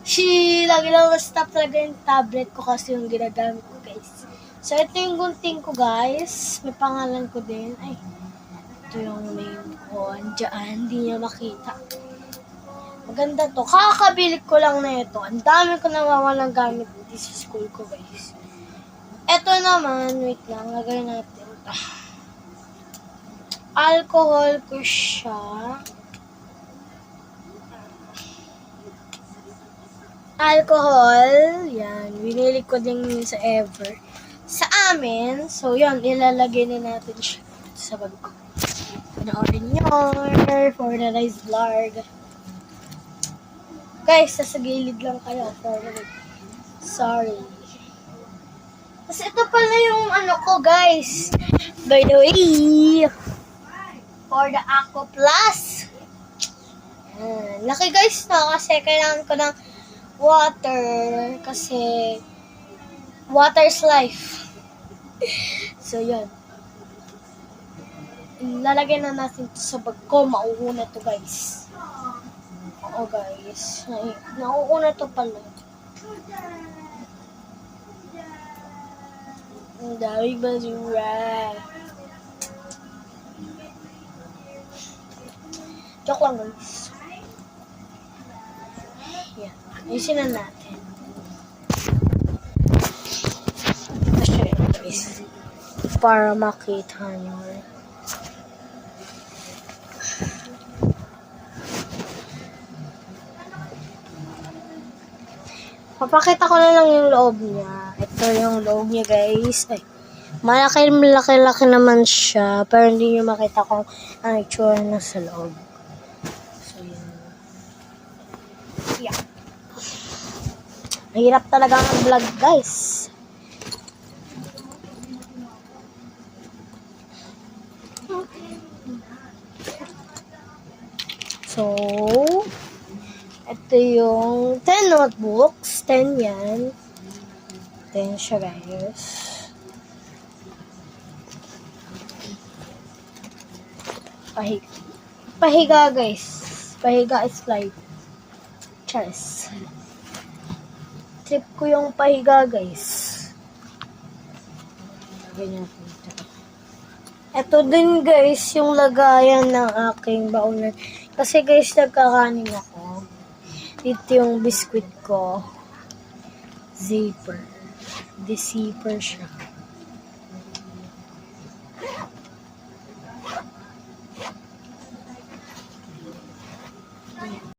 Lagi lang stop talaga yung tablet ko kasi yung ginagamit ko, guys. So, ito yung gunting ko, guys. May pangalan ko din. Ay, ito yung name ko. Andiyan, hindi niya makita. Maganda to. Kakabilik ko lang na ito. Ang dami ko nawawalang gamit dito sa school ko, guys. Ito naman, wait lang, lagay natin ito. Alcohol ko siya. Alcohol, yan. Binili ko din yun sa Ever. Sa amin, so yun, ilalagay na natin siya sa bag ko. Panoorin nyo for the nice vlog. Guys, sa gilid lang kayo for the sorry. Kasi ito pala yung ano ko, guys. By the way, for the Aqua Plus. Laki guys to kasi kailangan ko ng water kasi water's life. So, yun. Lalagay na natin ito sa bag ko. Mauuna to, guys. Oo, guys. Nauuna to pala. Ang daming basura. Joke lang, guys. Yan. Ayusin na natin. Kasi, guys. Para makita nyo. Papakita ko na lang yung loob niya. Ito yung loob niya, guys. Ay, malaki naman siya. Pero hindi nyo makita kung ano itsura na sa loob. So, yun. Yeah. Mahirap talaga ang vlog, guys. So, ito yung 10 notebooks. 10 yan. 10 siya, guys. Pahiga, guys. Pahiga is life. Chess. Trip ko yung pahiga, guys. Ganyan po ito. Ito din, guys, yung lagayan ng aking baunan. Kasi, guys, nagkakanin ako. Dito yung biscuit ko. Zipper. The zipper siya.